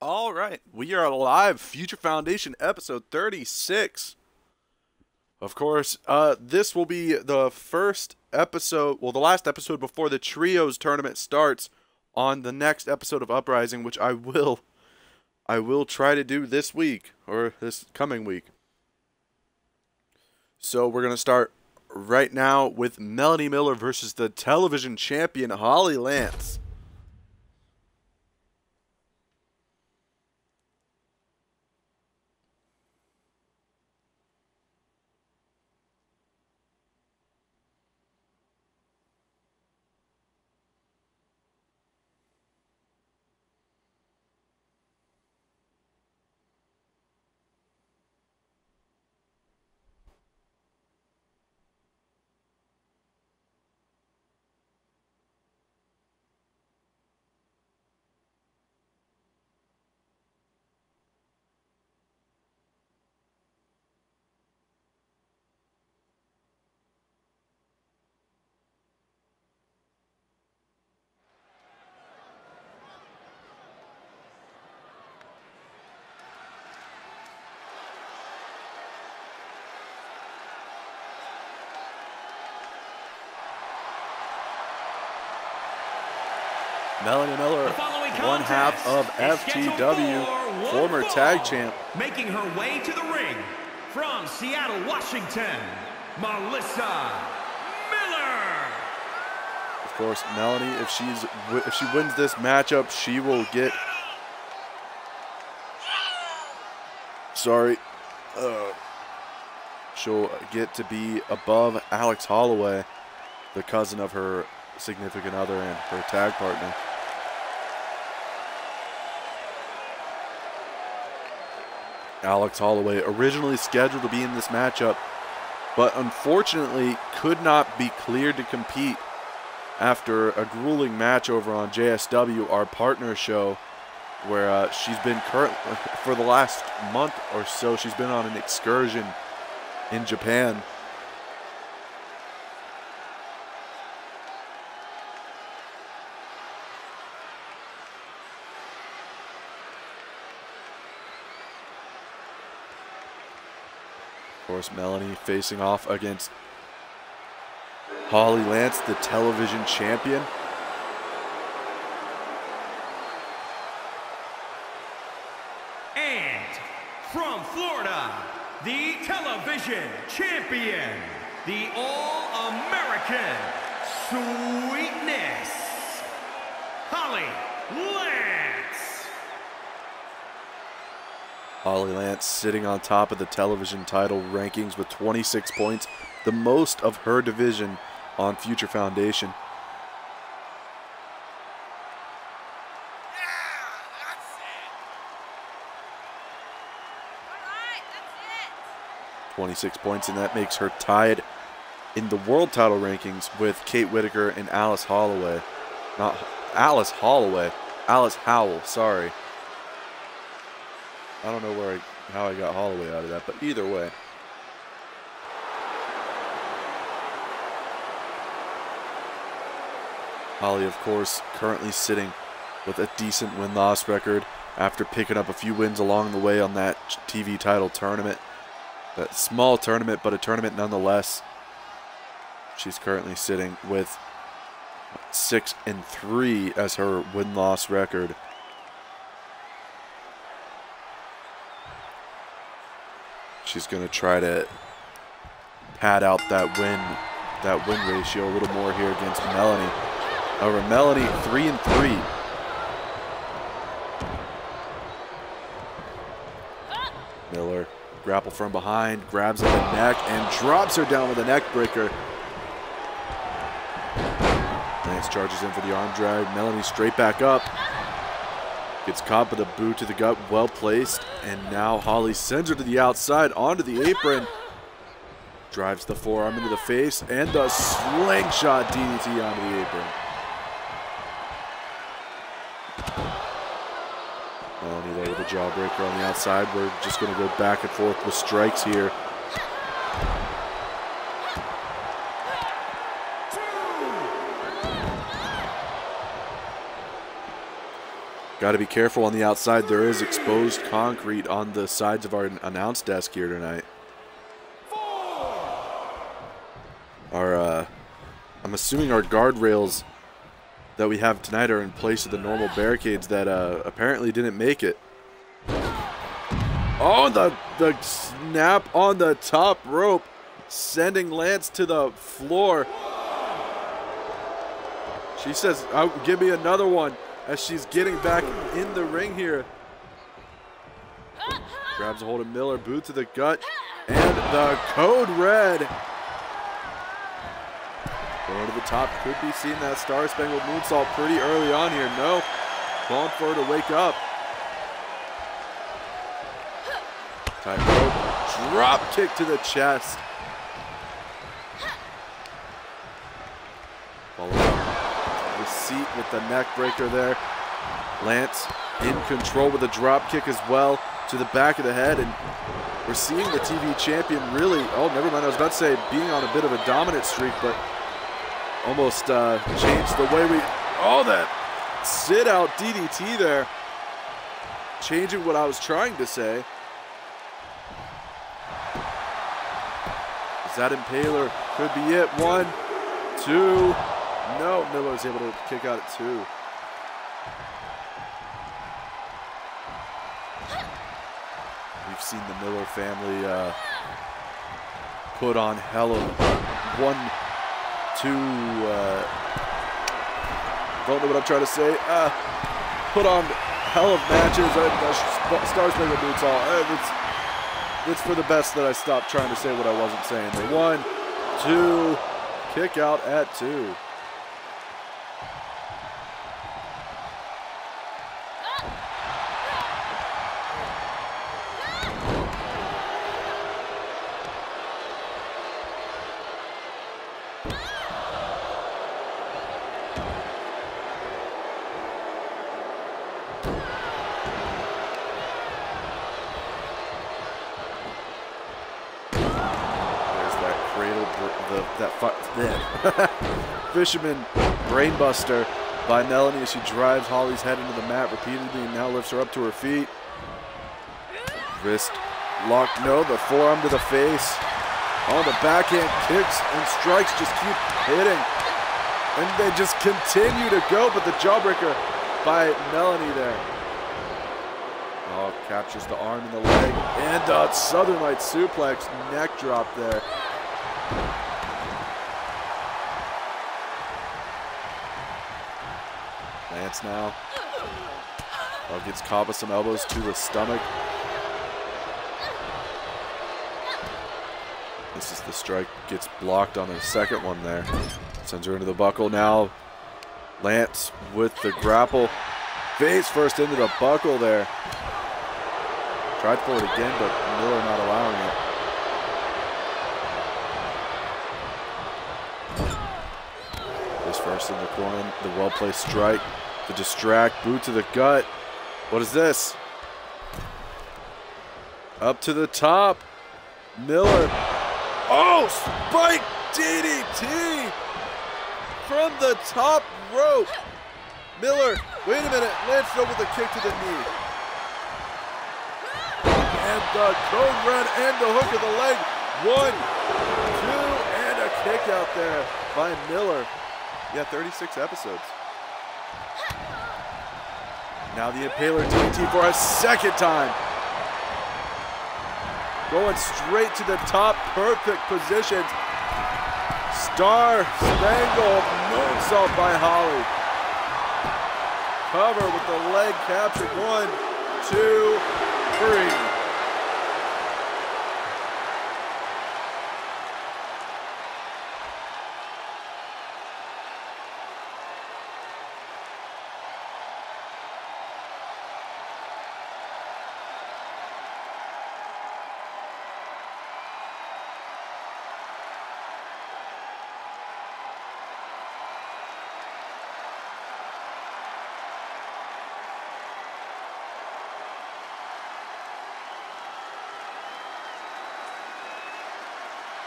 All right, we are live. Future Foundation episode 36. Of course, this will be the first episode, well, the last episode before the Trios tournament starts on the next episode of Uprising, which I will try to do this week, or this coming week. So we're going to start right now with Melanie Miller versus the television champion, Holly Lance. Melanie Miller, one half of FTW, former tag champ. Making her way to the ring from Seattle, Washington, Melissa Miller. Of course, Melanie, if she wins this matchup, she will get. She'll get to be above Alex Holloway, the cousin of her significant other and her tag partner. Alex Holloway, originally scheduled to be in this matchup, but unfortunately could not be cleared to compete after a grueling match over on JSW, our partner show, where she's been for the last month or so, she's been on an excursion in Japan. Of course, Melanie facing off against Holly Lance, the television champion. And from Florida, the television champion, the All-American Sweetness, Holly Lance. Holly Lance sitting on top of the television title rankings with 26 points, the most of her division on Future Foundation. Yeah, that's it. All right, that's it. 26 points, and that makes her tied in the world title rankings with Kate Whitaker and Alice Holloway. Not Alice Holloway, Alice Howell, sorry. I don't know how I got Holloway out of that, but either way. Holly, of course, currently sitting with a decent win-loss record after picking up a few wins along the way on that TV title tournament. That small tournament, but a tournament nonetheless. She's currently sitting with 6-3 as her win-loss record. She's going to try to pad out that win ratio a little more here against Melanie. However, Melanie 3-3. Miller grapple from behind, grabs at the neck, and drops her down with a neck breaker. Lance charges in for the arm drag. Melanie straight back up. Gets caught with a boot to the gut, well placed, and now Holly sends her to the outside, onto the apron. Drives the forearm into the face, and the slingshot DDT onto the apron. Melanie there with a jawbreaker on the outside. We're just going to go back and forth with strikes here. Got to be careful on the outside. There is exposed concrete on the sides of our announce desk here tonight. I'm assuming our guardrails that we have tonight are in place of the normal barricades that apparently didn't make it. Oh, the snap on the top rope, sending Lance to the floor. She says, give me another one, as she's getting back in the ring here. Grabs a hold of Miller, boot to the gut, and the code red. Going to the top, could be seeing that Star Spangled Moonsault pretty early on here. No, calling for her to wake up. Tight rope, drop kick to the chest. Follow up the seat with the neck breaker there. Lance in control with a drop kick as well to the back of the head, and we're seeing the TV champion really, oh, never mind, I was about to say being on a bit of a dominant streak, but almost changed the way we, oh, that sit out DDT there. Changing what I was trying to say. Is that Impaler? Could be it. 1, 2. No, Miller's able to kick out at 2. We've seen the Miller family put on hell of 1, 2, don't know what I'm trying to say. Put on hell of matches. Star Spangled Moonsault. It's for the best that I stopped trying to say what I wasn't saying. The 1, 2, kick out at 2. Fisherman brainbuster by Melanie as she drives Holly's head into the mat repeatedly and now lifts her up to her feet. Wrist locked, no, the forearm to the face. Oh, the backhand kicks and strikes just keep hitting. And they just continue to go, but the jawbreaker by Melanie there. Oh, captures the arm and the leg. And a Southern Light suplex, neck drop there. Lance now. Oh, gets caught with some elbows to the stomach. This is the strike. Gets blocked on the second one there. Sends her into the buckle now. Lance with the grapple. Face first into the buckle there. Tried for it again, but Miller not allowing it. This first in the corner, the well-placed strike. The distract, boot to the gut. What is this? Up to the top. Miller. Oh, spike DDT from the top rope. Miller, wait a minute. Lance with a kick to the knee. And the code red and the hook of the leg. 1, 2, and a kick out there by Miller. Yeah, 36 episodes. Now the Impaler DDT for a second time. Going straight to the top, perfect positions. Star Spangled Moonsault by Holly. Cover with the leg capture. 1, 2, 3.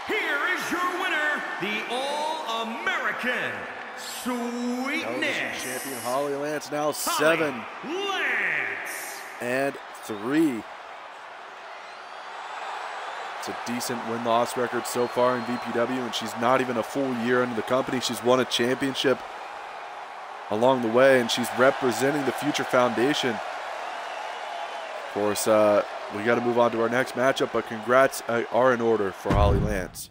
Here is your winner, the All-American Sweetness. Champion Holly Lance now Holly 7-3. It's a decent win-loss record so far in VPW, and she's not even a full year into the company. She's won a championship along the way, and she's representing the Future Foundation. Of course, we got to move on to our next matchup, but congrats are in order for Holly Lance.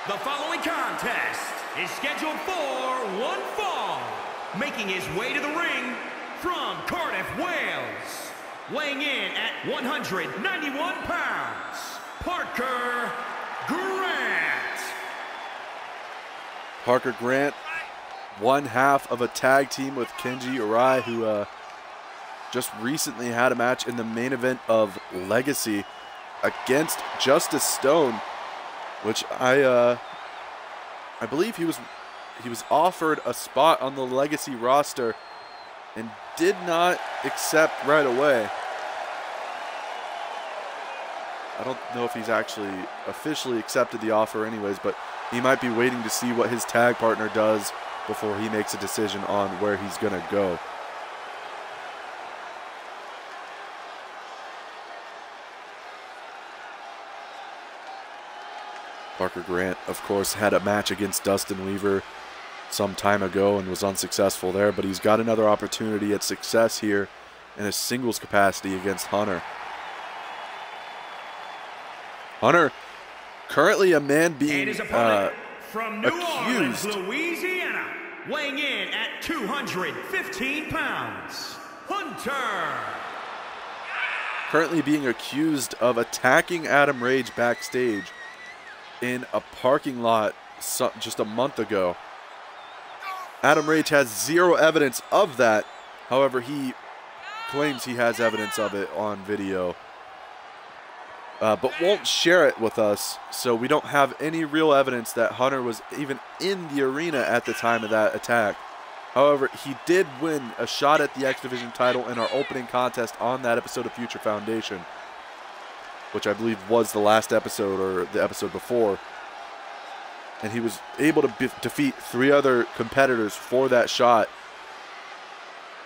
The following contest is scheduled for one fall. Making his way to the ring from Cardiff, Wales. Weighing in at 191 pounds, Parker Grant. Parker Grant, one half of a tag team with Kenji Arai, who just recently had a match in the main event of Legacy against Justice Stone, which I believe he was offered a spot on the Legacy roster and did not accept right away. I don't know if he's actually officially accepted the offer anyways, but he might be waiting to see what his tag partner does before he makes a decision on where he's going to go. Parker Grant, of course, had a match against Dustin Weaver some time ago and was unsuccessful there, but he's got another opportunity at success here in a singles capacity against Hunter. Hunter, currently a man being from New accused. Orleans, Louisiana, weighing in at 215 pounds, Hunter. Currently being accused of attacking Adam Rage backstage in a parking lot just a month ago. Adam Rage has zero evidence of that. However, he claims he has evidence of it on video, but won't share it with us, so we don't have any real evidence that Hunter was even in the arena at the time of that attack. However, he did win a shot at the X Division title in our opening contest on that episode of Future Foundation, which I believe was the last episode or the episode before. And he was able to defeat 3 other competitors for that shot.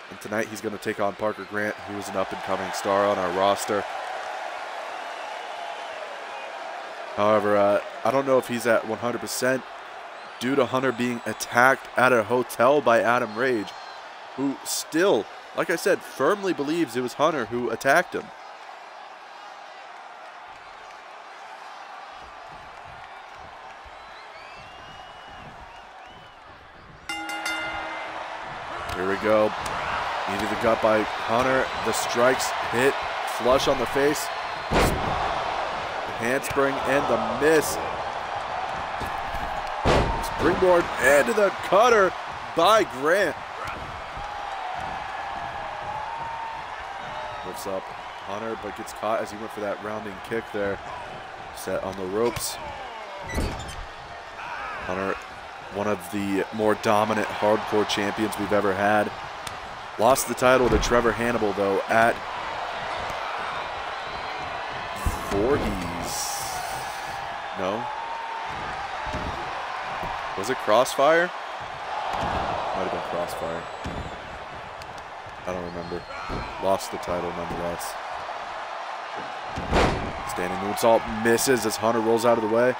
And tonight he's going to take on Parker Grant, who is an up-and-coming star on our roster. However, I don't know if he's at 100% due to Hunter being attacked at a hotel by Adam Rage, who still, like I said, firmly believes it was Hunter who attacked him. Here we go. Knee to the gut by Hunter. The strikes hit flush on the face. The handspring and the miss. Springboard and to the cutter by Grant. Lifts up Hunter, but gets caught as he went for that rounding kick there. Set on the ropes. Hunter, one of the more dominant hardcore champions we've ever had. Lost the title to Trevor Hannibal, though, at Voorhees. No? Was it Crossfire? Might have been Crossfire. I don't remember. Lost the title nonetheless. Standing moonsault misses as Hunter rolls out of the way.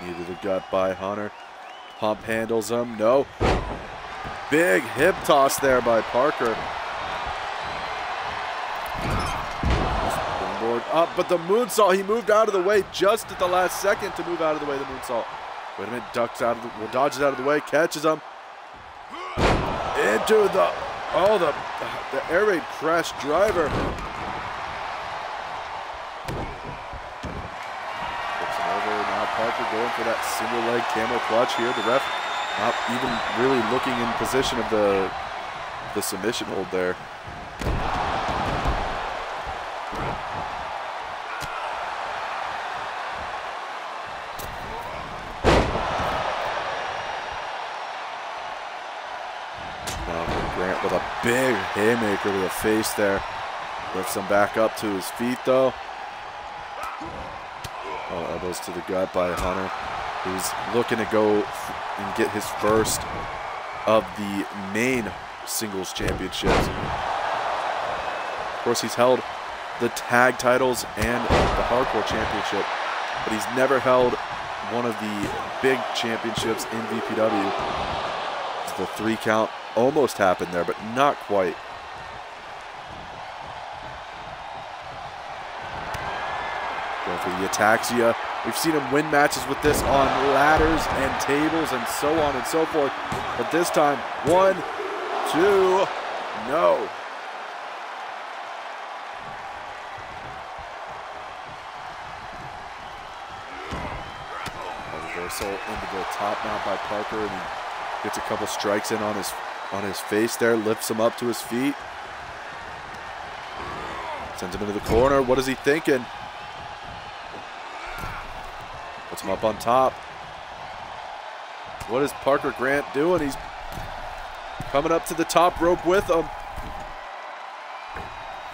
Knee to the gut by Hunter. Pump handles him. No. Big hip toss there by Parker. Springboard up, but the moonsault, he moved out of the way just at the last second to move out of the way, the moonsault. Wait a minute, ducks out of the, well, dodges out of the way, catches him. Into the, oh, the air raid crash driver. Flips him over, now Parker going for that single leg camel clutch here. The ref not even really looking in position of the submission hold there. Grant with a big haymaker to the face there. Lifts him back up to his feet though. Oh, elbows to the gut by Hunter, who's looking to go and get his first of the main singles championships. Of course, he's held the tag titles and the hardcore championship, but he's never held one of the big championships in VPW. The 3 count almost happened there, but not quite. Going for the ataxia. We've seen him win matches with this on ladders and tables and so on and so forth. But this time, 1, 2, no. A reversal into the top mount by Parker, and he gets a couple strikes in on his face there, lifts him up to his feet. Sends him into the corner. What is he thinking? Puts him up on top. What is Parker Grant doing? He's coming up to the top rope with him.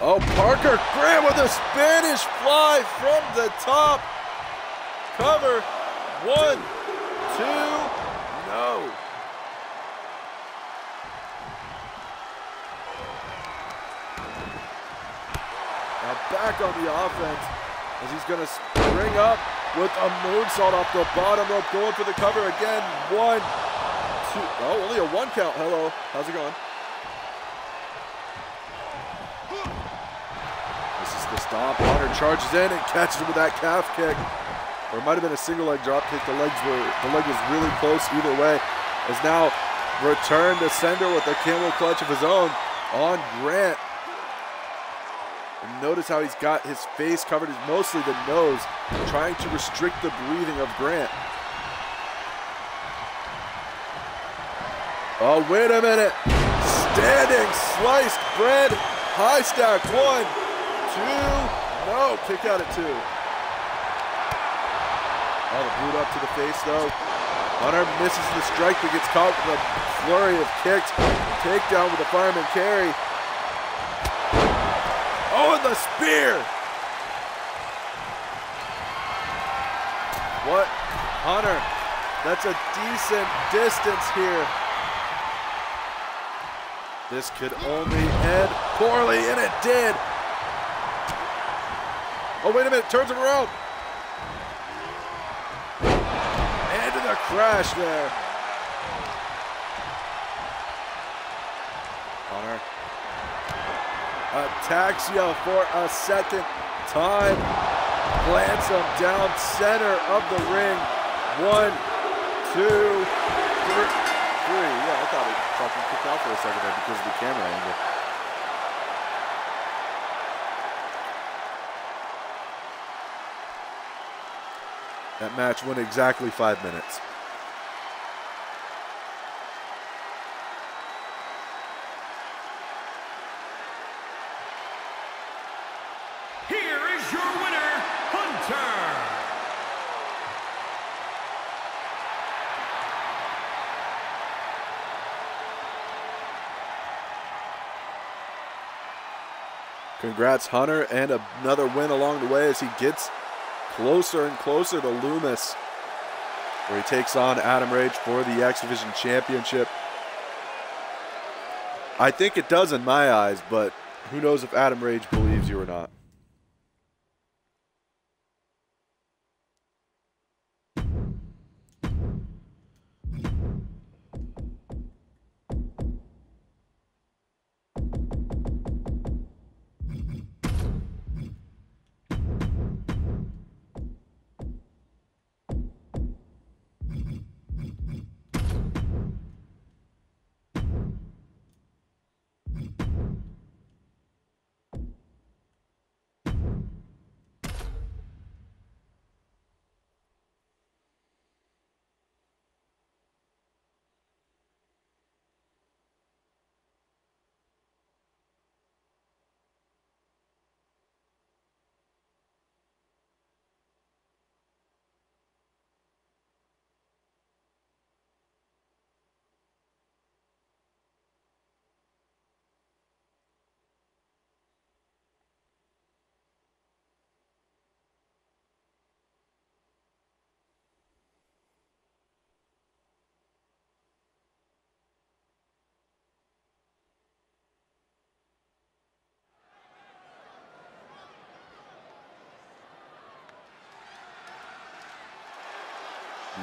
Oh, Parker Grant with a Spanish fly from the top. Cover. 1, 2, no. Now back on the offense as he's going to spring up with a moonsault off the bottom rope, going for the cover again. 1, 2, oh, only a 1 count. Hello, how's it going? This is the stomp. Hunter charges in and catches him with that calf kick. Or it might have been a single leg drop kick. The leg was really close either way. Has now returned to sender with a camel clutch of his own on Grant. And notice how he's got his face covered, mostly the nose, trying to restrict the breathing of Grant. Oh, wait a minute. Standing sliced bread. High stack. 1, 2. No. Kick out at 2. Oh, the boot up to the face, though. Hunter misses the strike, but gets caught with a flurry of kicks. Takedown with a fireman carry. Oh, and the spear! What? Hunter, that's a decent distance here. This could only end poorly, and it did. Oh, wait a minute, turns him around. And to the crash there. Hunter. Ataxia for a second time. Plants him down center of the ring. 1, 2, 3. Yeah, I thought it fucking kicked out for a second there because of the camera angle. That match went exactly 5 minutes. Here is your winner, Hunter. Congrats, Hunter, and another win along the way as he gets closer and closer to Loomis, where he takes on Adam Rage for the X Division Championship. I think it does in my eyes, but who knows if Adam Rage believes you or not.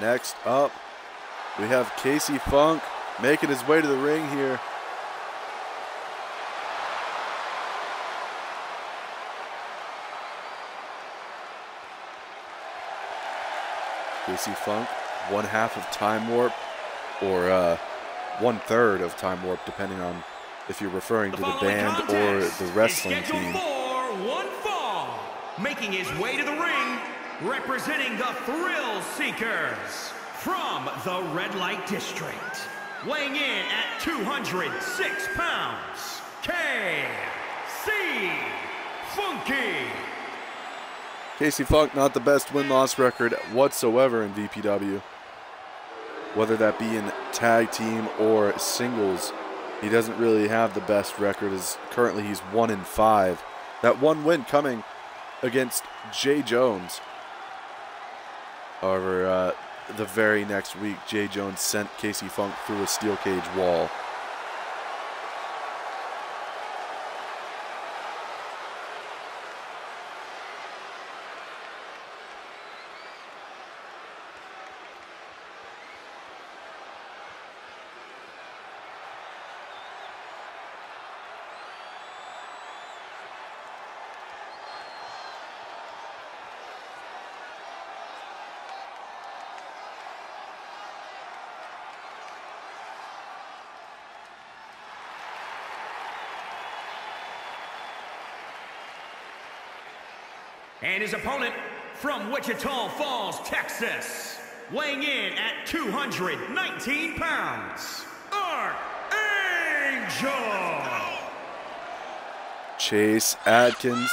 Next up, we have Casey Funk making his way to the ring here. Casey Funk, 1/2 of Time Warp, or 1/3 of Time Warp, depending on if you're referring to the band or the wrestling team. For one fall, making his way to the ring, representing the Thrill Seekers from the Red Light District, weighing in at 206 pounds, K.C. Funky. Casey Funk, not the best win-loss record whatsoever in VPW. Whether that be in tag team or singles, he doesn't really have the best record. As currently he's 1-5. That one win coming against Jay Jones. However, the very next week, Jay Jones sent Casey Funk through a steel cage wall. And his opponent from Wichita Falls, Texas, weighing in at 219 pounds, Archangel. Chase Adkins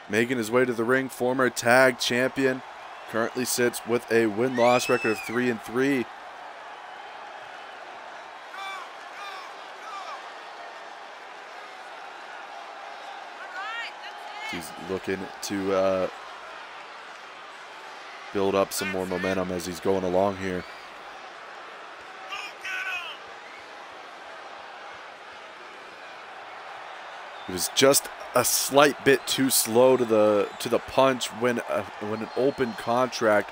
making his way to the ring, former tag champion, currently sits with a win-loss record of 3-3. He's looking to build up some more momentum as he's going along here. He was just a slight bit too slow to the punch when an open contract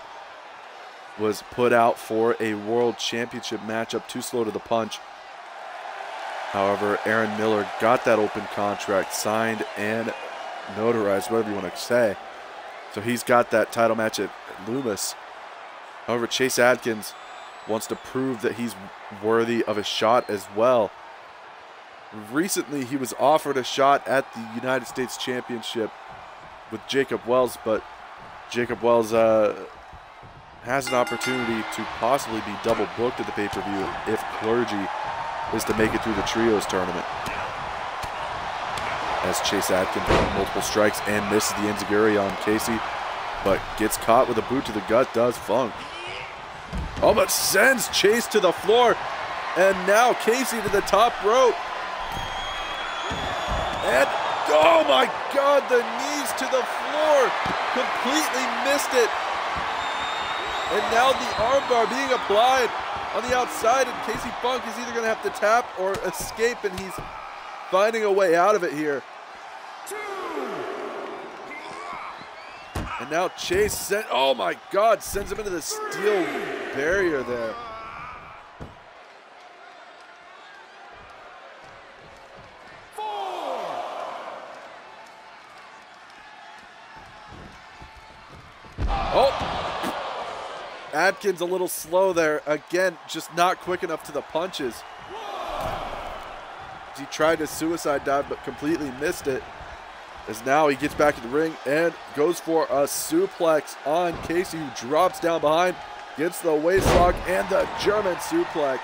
was put out for a World Championship matchup. Too slow to the punch. However, Aaron Miller got that open contract signed and notarized, whatever you want to say. So he's got that title match at Loomis. However, Chase Adkins wants to prove that he's worthy of a shot as well. Recently, he was offered a shot at the United States Championship with Jacob Wells, but Jacob Wells has an opportunity to possibly be double booked at the pay-per-view if Clergy is to make it through the Trios tournament. As Chase Adkins multiple strikes and misses the enziguri on Casey, but gets caught with a boot to the gut, does Funk. Oh, but sends Chase to the floor, and now Casey to the top rope. And Oh my God, the knees to the floor. Completely missed it. And now the armbar being applied on the outside, and Casey Funk is either going to have to tap or escape, and he's finding a way out of it here. And now Chase oh my God, sends him into the steel barrier there. Oh, Adkins a little slow there. Again, just not quick enough to the punches. He tried to suicide dive, but completely missed it. As now he gets back in the ring and goes for a suplex on Casey, who drops down behind, gets the waistlock and the German suplex.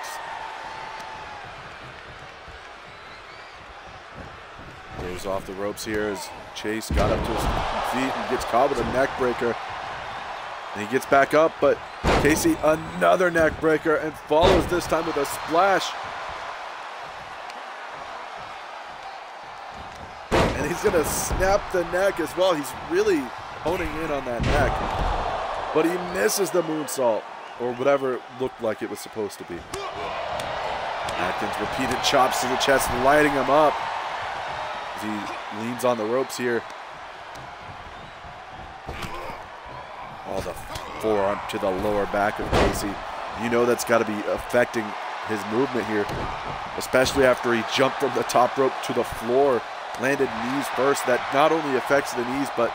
Goes off the ropes here as Chase got up to his feet and gets caught with a neck breaker. And he gets back up, but Casey another neck breaker and follows this time with a splash. And he's gonna snap the neck as well. He's really honing in on that neck. But he misses the moonsault, or whatever it looked like it was supposed to be. Adkins repeated chops to the chest, lighting him up as he leans on the ropes here. Oh, the forearm to the lower back of Casey. You know that's got to be affecting his movement here, especially after he jumped from the top rope to the floor, landed knees first. That not only affects the knees, but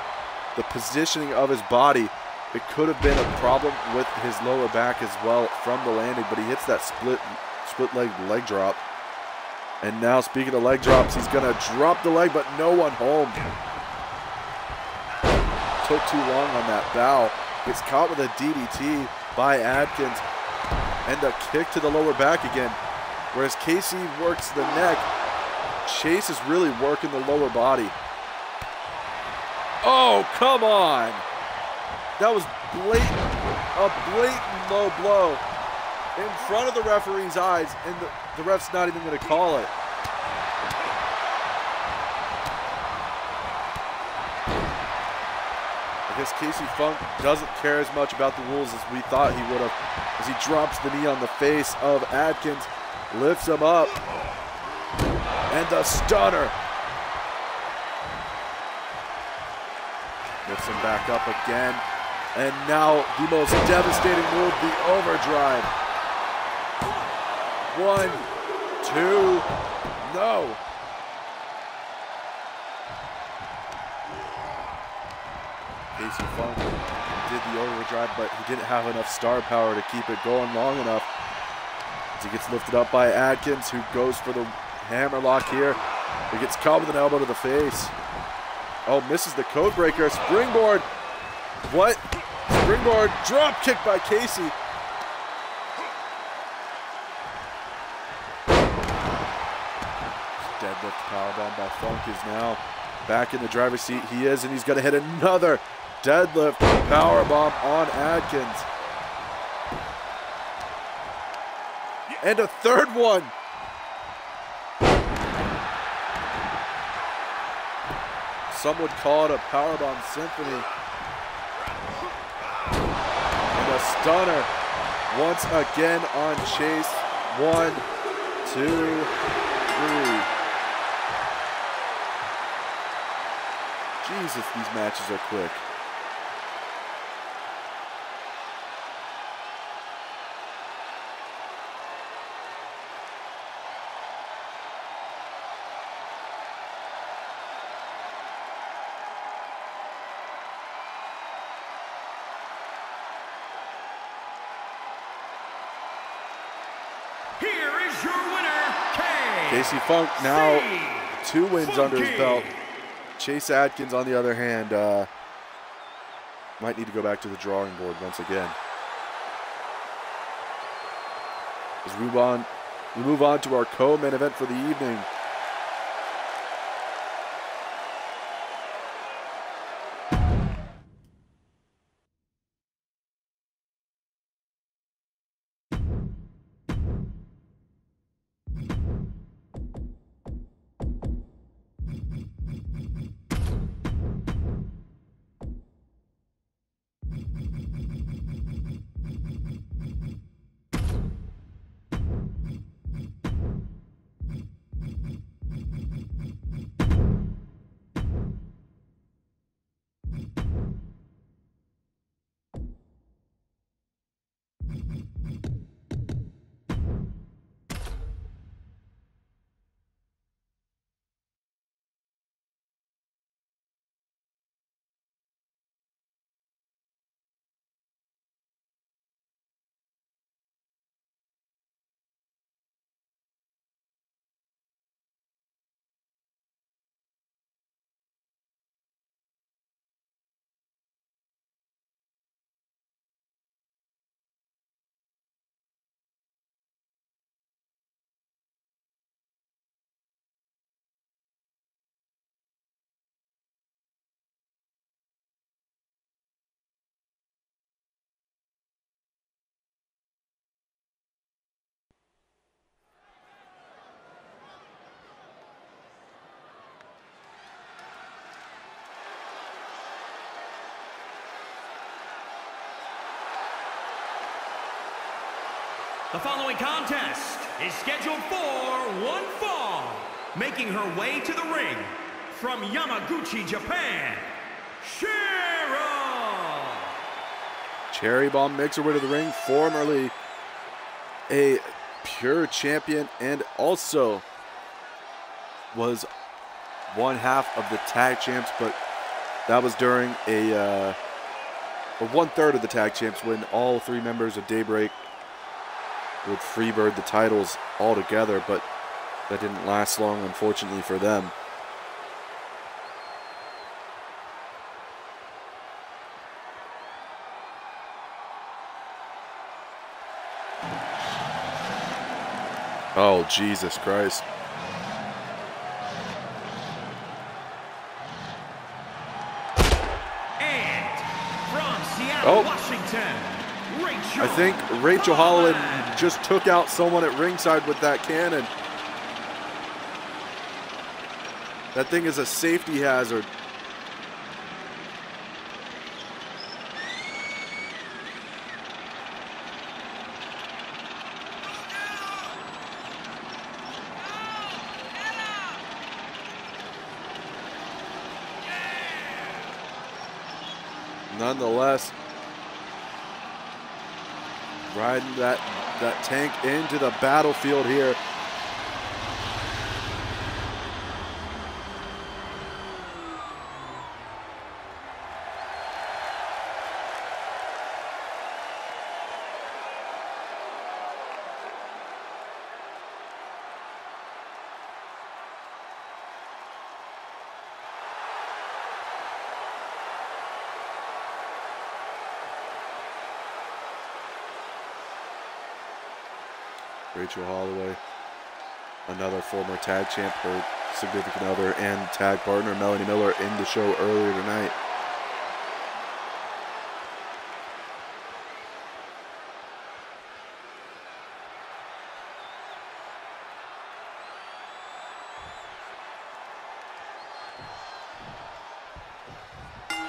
the positioning of his body. It could have been a problem with his lower back as well from the landing, but he hits that split leg drop. And now, speaking of leg drops, he's going to drop the leg, but no one home. Took too long on that bow. Gets caught with a DDT by Adkins. And a kick to the lower back again. Whereas Casey works the neck, Chase is really working the lower body. Oh, come on. That was a blatant low blow in front of the referee's eyes, and the ref's not even going to call it. I guess Casey Funk doesn't care as much about the rules as we thought he would have, as he drops the knee on the face of Adkins, lifts him up, and the stunner. Lifts him back up again. And now the most devastating move, the overdrive. 1, 2, no. Casey Funk did the overdrive, but he didn't have enough star power to keep it going long enough. As he gets lifted up by Adkins, who goes for the hammerlock here. He gets caught with an elbow to the face. Oh, misses the code breaker. Springboard. What? Springboard drop kick by Casey. Deadlift powerbomb by Funk is now back in the driver's seat. He is, and he's going to hit another deadlift powerbomb on Adkins. And a third one. Some would call it a powerbomb symphony. And a stunner once again on Chase. 1, 2, 3. Jesus, these matches are quick. Here is your winner, Casey Funk now 2 wins under his belt. Chase Adkins, on the other hand, might need to go back to the drawing board once again. As we move on to our co-main event for the evening. The following contest is scheduled for one fall. Making her way to the ring from Yamaguchi, Japan, Cheryl. Cherry Bomb makes her way to the ring, formerly a pure champion and also was one half of the tag champs, but that was during or 1/3 of the tag champs when all 3 members of Daybreak would freebird the titles all together, but that didn't last long, unfortunately, for them. Oh, Jesus Christ. And from Seattle, Washington, Rachel. I think Rachel Holloway just took out someone at ringside with that cannon. That thing is a safety hazard. Nonetheless, riding that tank into the battlefield here. Rachel Holloway, another former tag champ, her significant other and tag partner Melanie Miller in the show earlier tonight.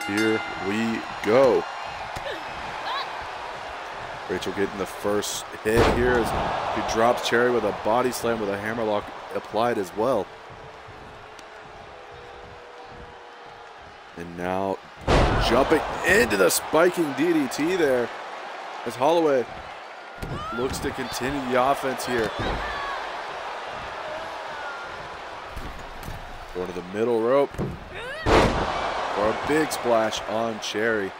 Here we go. Rachel getting the first hit here as he drops Cherry with a body slam with a hammerlock applied as well. And now jumping into the spiking DDT there as Holloway looks to continue the offense here. Going to the middle rope for a big splash on Cherry.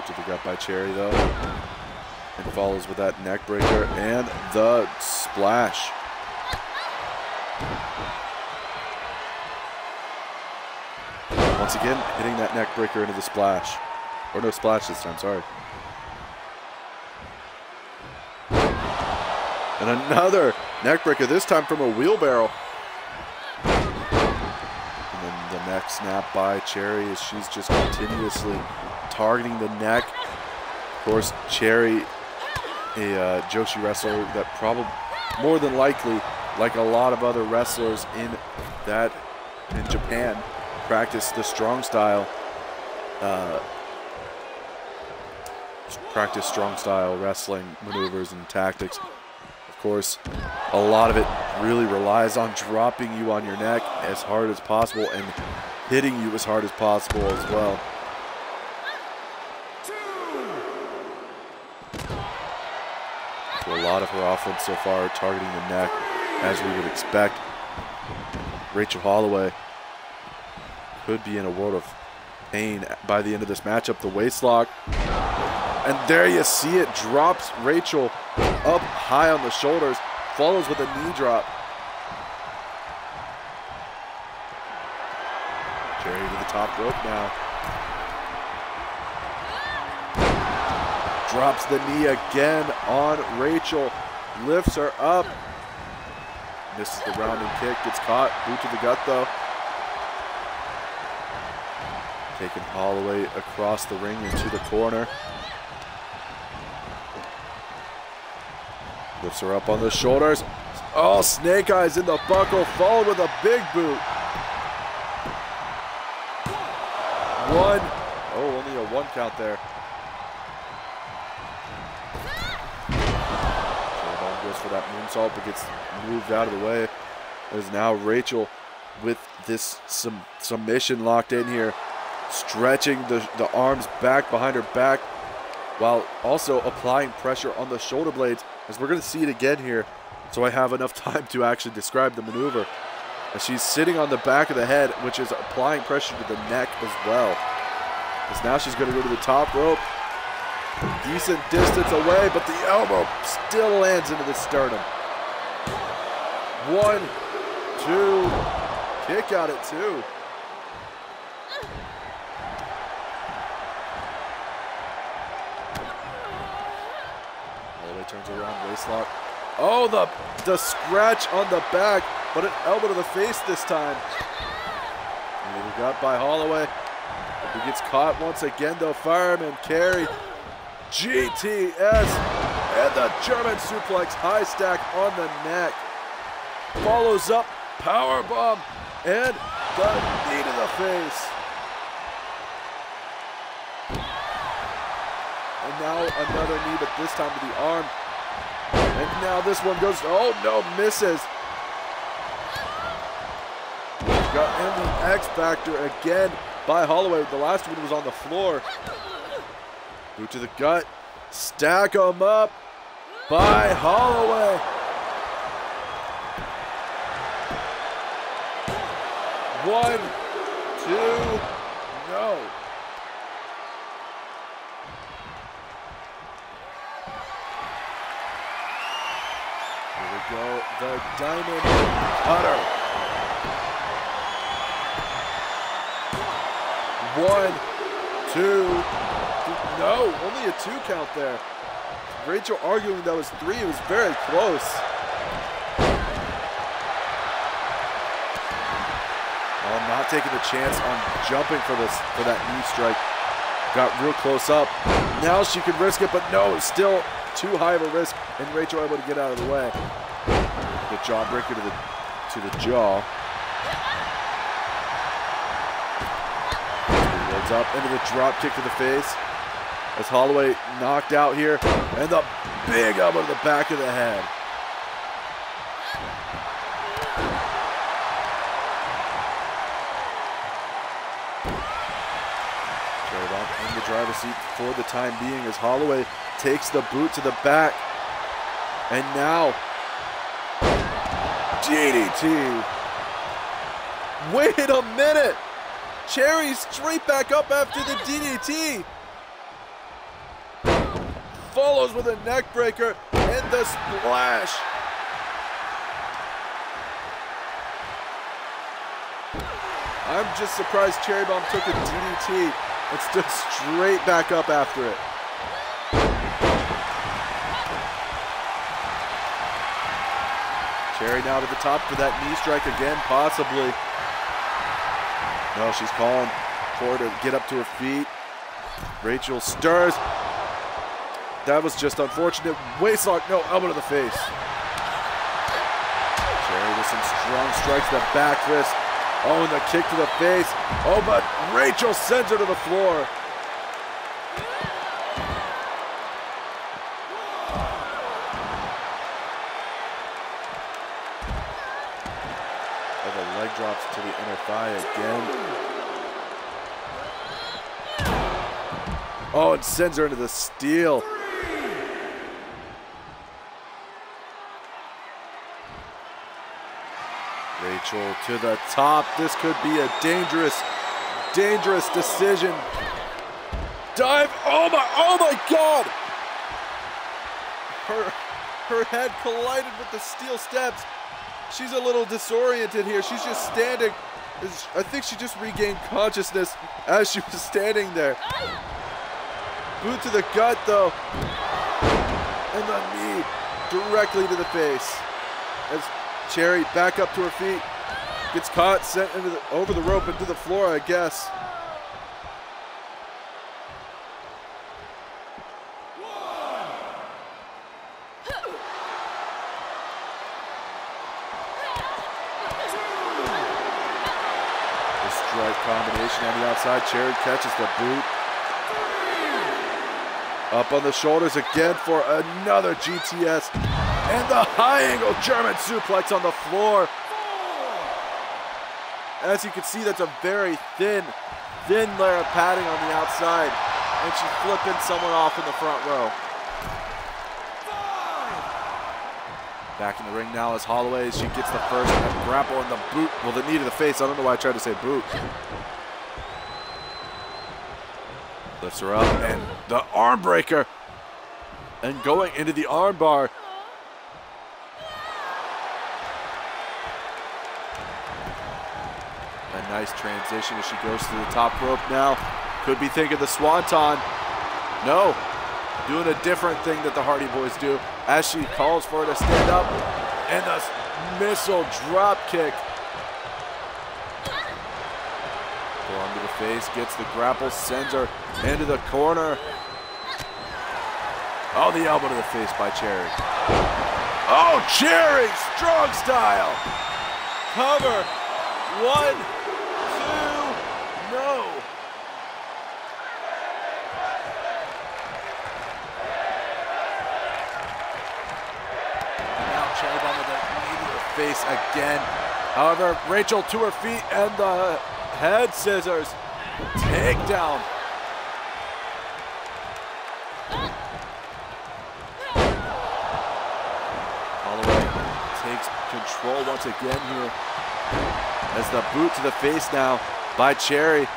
To the gut by Cherry though, and follows with that neck breaker and the splash. Once again, hitting that neck breaker into the splash, or no splash this time, sorry. And another neck breaker, this time from a wheelbarrow. And then the neck snap by Cherry as she's just continuously targeting the neck. Of course, Cherry, a Joshi wrestler that probably, more than likely, like a lot of other wrestlers in Japan, practice the strong style, wrestling maneuvers and tactics. Of course, a lot of it really relies on dropping you on your neck as hard as possible and hitting you as hard as possible as well. So a lot of her offense so far targeting the neck, as we would expect. Rachel Holloway could be in a world of pain by the end of this matchup. The waist lock, and there you see it, drops Rachel up high on the shoulders, follows with a knee drop. Cherry to the top rope now. Drops the knee again on Rachel, lifts her up. Misses the rounding kick, gets caught, boot to the gut though. Taking Holloway across the ring into the corner. Lifts her up on the shoulders. Oh, snake eyes in the buckle, followed with a big boot. 1, Oh, only a 1 count there. Goes for that moonsault, but gets moved out of the way. As now Rachel with this submission locked in here, stretching the arms back behind her back while also applying pressure on the shoulder blades, as we're going to see it again here, so I have enough time to actually describe the maneuver. As she's sitting on the back of the head, which is applying pressure to the neck as well. As now she's going to go to the top rope. Decent distance away, but the elbow still lands into the sternum. 1, 2, kick out at 2. Holloway turns around, waist lock. Oh, the scratch on the back, but an elbow to the face this time. And we got by Holloway. He gets caught once again though. Fireman carry. GTS and the German suplex, high stack on the neck. Follows up, power bomb, and the knee to the face. And now another knee, but this time to the arm. And now this one goes, oh no, misses. And the X Factor again by Holloway. The last one was on the floor. Boot to the gut, stack them up by Holloway. One, two, no. Here we go, the Diamond Cutter. 1, 2, no, only a 2 count there. Rachel arguing that was 3. It was very close. Oh, not taking the chance on jumping for that knee strike. Got real close up. Now she could risk it, but no, still too high of a risk, and Rachel able to get out of the way. The jawbreaker to the jaw. Loads up into the drop kick to the face. As Holloway knocked out here, and the big elbow to the back of the head. Cherry in the driver's seat for the time being as Holloway takes the boot to the back. And now, DDT. Wait a minute. Cherry straight back up after the DDT. Follows with a neck breaker and the splash. I'm just surprised Cherry Bomb took a DDT and stood straight back up after it. Cherry now to the top for that knee strike again, possibly. No, she's calling for her to get up to her feet. Rachel stirs. That was just unfortunate. Waistlock, no, elbow to the face. Cherry with some strong strikes to the back wrist. Oh, and the kick to the face. Oh, but Rachel sends her to the floor. And the leg drops to the inner thigh again. Oh, and sends her into the steel. Rachel to the top. This could be a dangerous, dangerous decision. Dive. Oh my God. Her head collided with the steel steps. She's a little disoriented here. She's just standing. I think she just regained consciousness as she was standing there. Boot to the gut though. And the knee directly to the face. As Cherry back up to her feet, gets caught, sent over the rope into the floor, I guess. The strike combination on the outside. Cherry catches the boot. Up on the shoulders again for another GTS. And the high angle German suplex on the floor. As you can see, that's a very thin layer of padding on the outside. And she's flipping someone off in the front row. Back in the ring now is Holloway. She gets the first grapple in the boot. Well, the knee to the face. I don't know why I tried to say boot. Lifts her up and the arm breaker. And going into the arm bar. A nice transition as she goes to the top rope now. Could be thinking the swanton. No. Doing a different thing that the Hardy Boys do as she calls for her to stand up. And the missile drop kick. Forearm to the face, gets the grapple, sends her into the corner. Oh, the elbow to the face by Cherry. Oh, Cherry, strong style. Cover. 1, 2, no. And now Cherry Bomb with a knee to the face again. However, Rachel to her feet and the head scissors. Takedown. Holloway takes control once again here. As the boot to the face now by Cherry.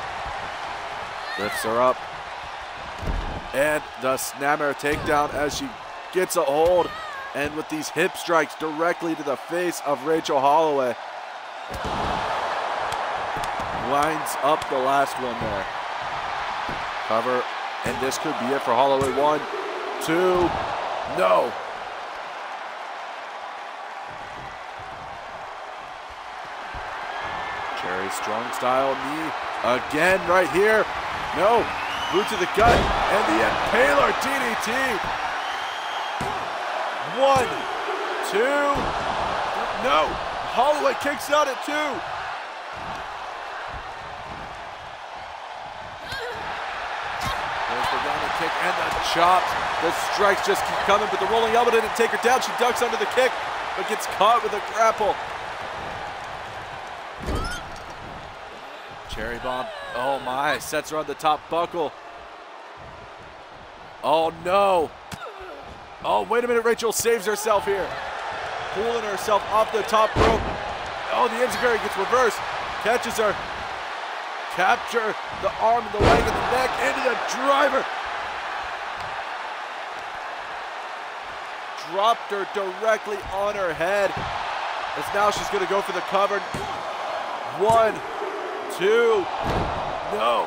Lifts her up. And the snapmare takedown as she gets a hold. And with these hip strikes directly to the face of Rachel Holloway. Lines up the last one there. Cover. And this could be it for Holloway. 1, 2, no. Cherry strong style knee again right here. No, boot to the gut and the Impaler DDT. 1, 2, no. Holloway kicks out at 2. There's the running kick and the chops. The strikes just keep coming, but the rolling elbow didn't take her down. She ducks under the kick, but gets caught with a grapple. Cherry Bomb, oh my, sets her on the top buckle. Oh no. Oh, wait a minute, Rachel saves herself here. Pulling herself off the top rope. Oh, the enziguri gets reversed. Catches her. Capture the arm and the leg and the neck into the driver. Dropped her directly on her head. As now she's gonna go for the cover. 1, 2, no.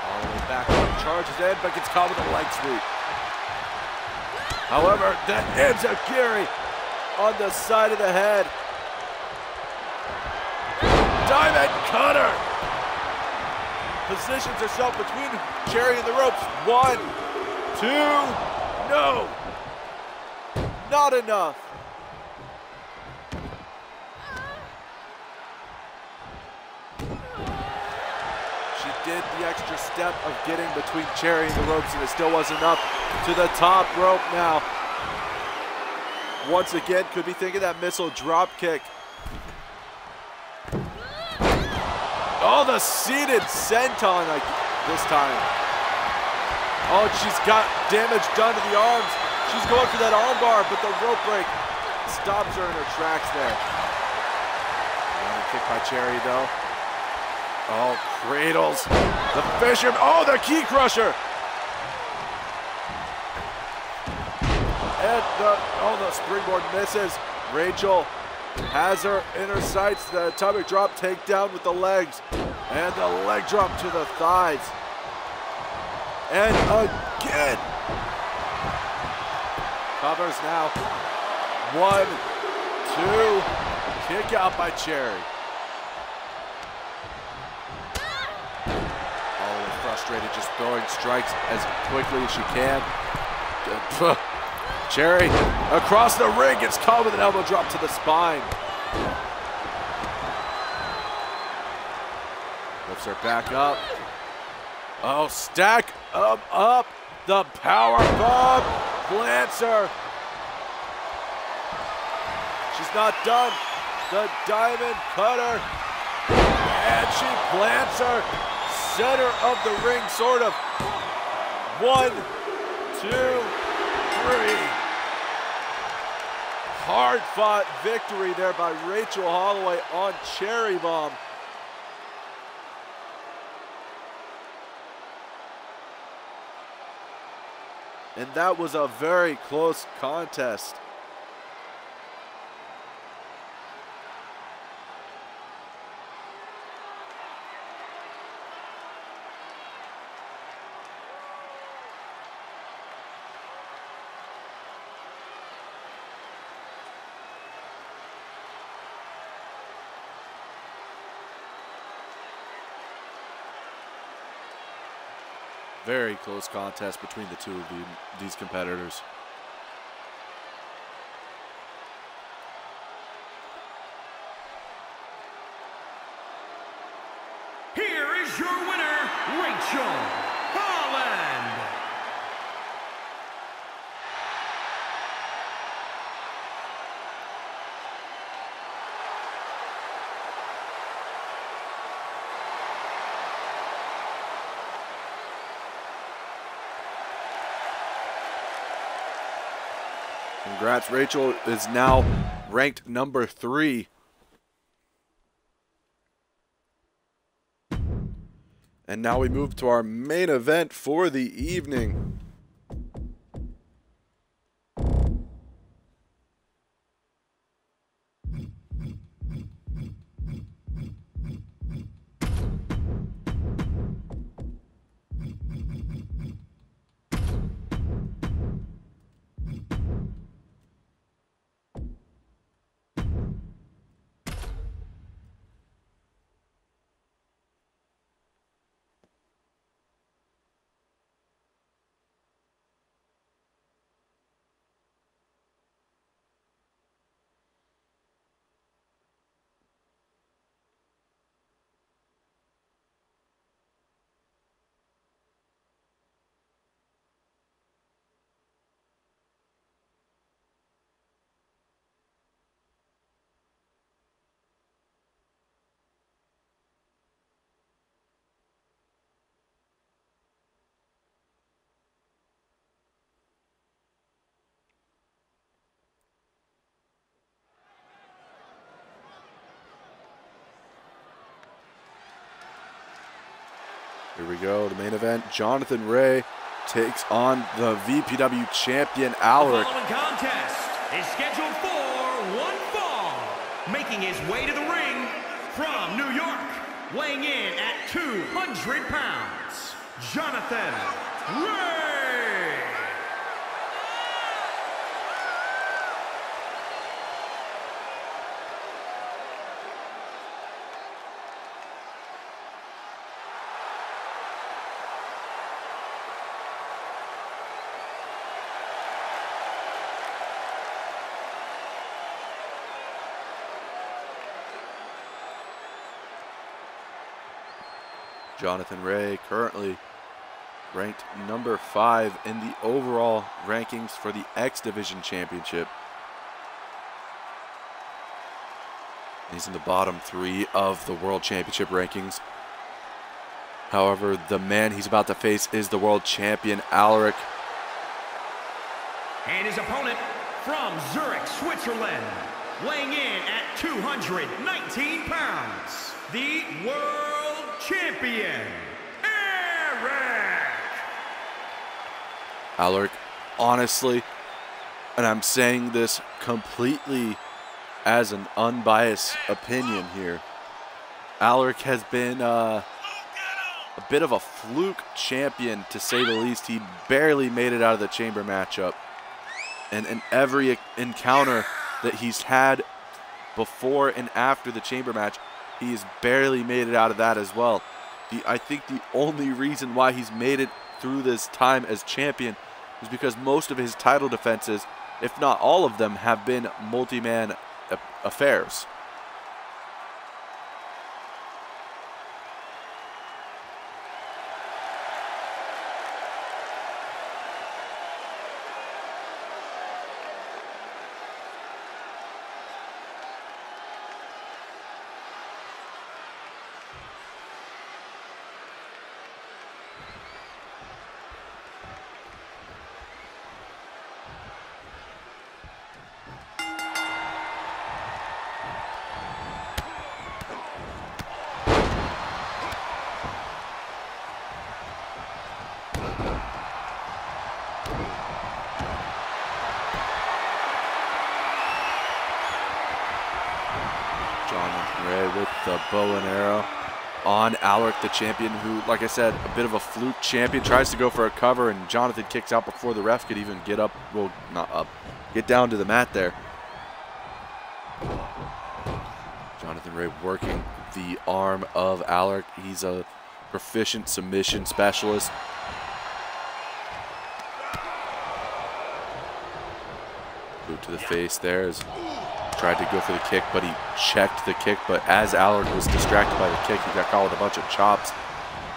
All the way back up, charges in, but gets caught with a leg sweep. However, the enziguri on the side of the head. Diamond cutter. Positions herself between Cherry and the ropes. 1, 2, no. Not enough. She did the extra step of getting between Cherry and the ropes, and it still wasn't enough. To the top rope now. Once again, could be thinking that missile drop kick. Oh, the seated senton this time. Oh, she's got damage done to the arms. She's going for that arm bar, but the rope break stops her in her tracks there. Running kick by Cherry, though. Oh, cradles. The fisherman. Oh, the key crusher. And the springboard misses. Rachel has her in her sights. The atomic drop takedown with the legs. And the leg drop to the thighs. And again. Covers now. 1, 2. Kick out by Cherry. All frustrated, just throwing strikes as quickly as she can. Cherry across the ring, gets caught with an elbow drop to the spine. Lifts her back up. Oh, stack 'em up. The power bomb. Lancer. She's not done. The diamond cutter. And she plants her. Center of the ring, sort of. 1, 2, 3. Hard-fought victory there by Rachel Holloway on Cherry Bomb. And that was a very close contest. Very close contest between the two of these competitors. Here is your winner, Rachel Holland. Congrats, Rachel is now ranked number 3. And now we move to our main event for the evening. Here we go, the main event. Jonathan Ray takes on the VPW champion, Alaric. The following contest is scheduled for one fall. Making his way to the ring from New York, weighing in at 200 pounds, Jonathan Ray. Jonathan Ray currently ranked number 5 in the overall rankings for the X Division Championship. He's in the bottom 3 of the World Championship rankings. However, the man he's about to face is the world champion, Alaric. And his opponent from Zurich, Switzerland, weighing in at 219 pounds, the world champion, Eric. Alaric, honestly, and I'm saying this completely as an unbiased opinion here, Alaric has been a bit of a fluke champion, to say the least. He barely made it out of the chamber matchup. And in every encounter that he's had before and after the chamber match, he's barely made it out of that as well. I think the only reason why he's made it through this time as champion is because most of his title defenses, if not all of them, have been multi-man affairs. Jonathan Ray with the bow and arrow on Alaric, the champion, who, like I said, a bit of a fluke champion, tries to go for a cover, and Jonathan kicks out before the ref could even get up, well, not up, get down to the mat there. Jonathan Ray working the arm of Alaric. He's a proficient submission specialist. Boot to the face there as tried to go for the kick, but he checked the kick. But as Alaric was distracted by the kick, he got caught with a bunch of chops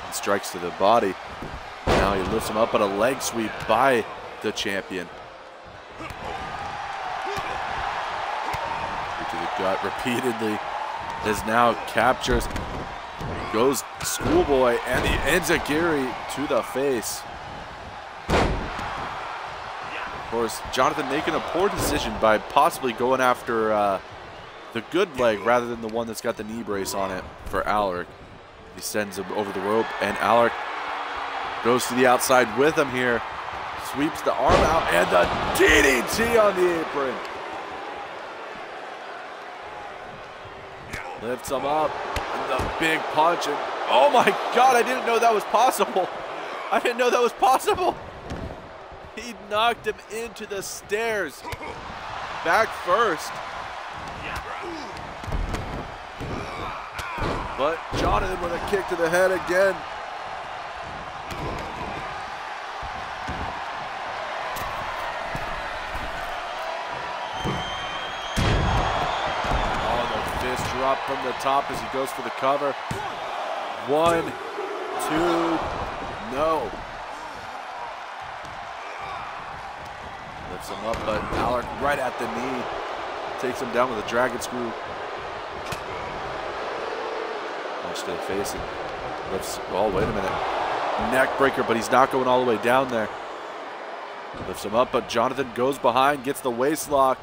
and strikes to the body. Now he lifts him up, but a leg sweep by the champion. To the gut repeatedly, as now captures, goes schoolboy, and the enziguri to the face. Of course, Jonathan making a poor decision by possibly going after the good leg rather than the one that's got the knee brace on it for Alaric. He sends him over the rope, and Alaric goes to the outside with him here. Sweeps the arm out, and the DDT on the apron. Lifts him up, and the big punch, and oh my God, I didn't know that was possible. I didn't know that was possible. He knocked him into the stairs, back first. But Jonathan with a kick to the head again. Drop from the top as he goes for the cover. 1, 2, no. Lifts him up, but Alaric right at the knee. Takes him down with a dragon screw. Punch to the face and lifts, oh, wait a minute. Neck breaker, but he's not going all the way down there. Lifts him up, but Jonathan goes behind, gets the waist lock.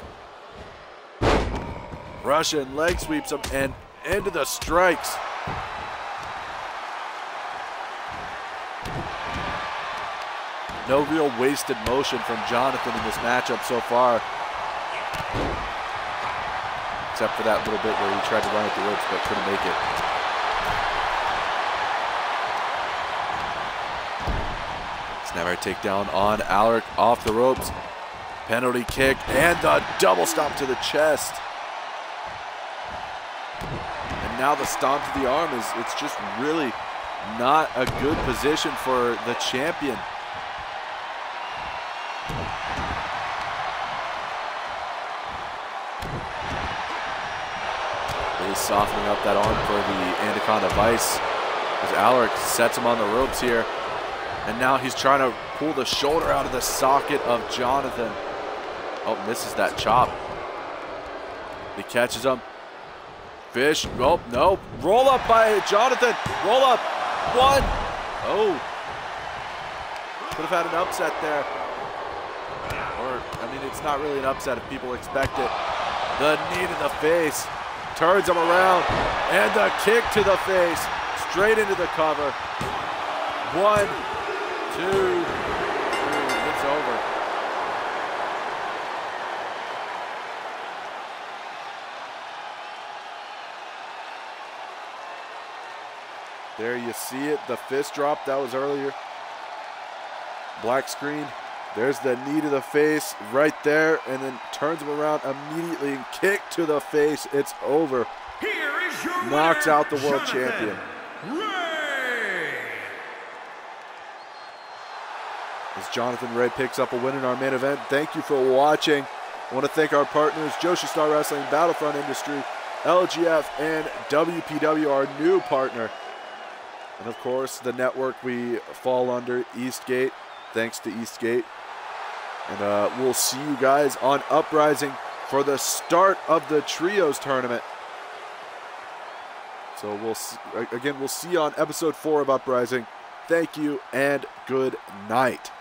Russian leg sweeps him and into the strikes. No real wasted motion from Jonathan in this matchup so far. Except for that little bit where he tried to run at the ropes but couldn't make it. Snapper takedown on Alaric off the ropes. Penalty kick and the double stomp to the chest. Now the stomp to the arm it's just really not a good position for the champion. Really softening up that arm for the Anaconda Vice as Alaric sets him on the ropes here. And now he's trying to pull the shoulder out of the socket of Jonathan. Oh, misses that chop. He catches him. Fish, oh, no, roll up by Jonathan, roll up, 1, oh, could have had an upset there, or, I mean, it's not really an upset if people expect it. The knee to the face, turns him around, and the kick to the face, straight into the cover, 1, 2, 3, it's over. There you see it, the fist drop, that was earlier. Black screen, there's the knee to the face right there, and then turns him around immediately and kick to the face, it's over. Here is your knocks winner, out the world Jonathan champion. Ray. As Jonathan Ray picks up a win in our main event, thank you for watching. I want to thank our partners, Joshi Star Wrestling, Battlefront Industry, LGF, and WPW, our new partner. And of course, the network we fall under, Eastgate. Thanks to Eastgate. And we'll see you guys on Uprising for the start of the Trios tournament. So we'll see you on episode 4 of Uprising. Thank you and good night.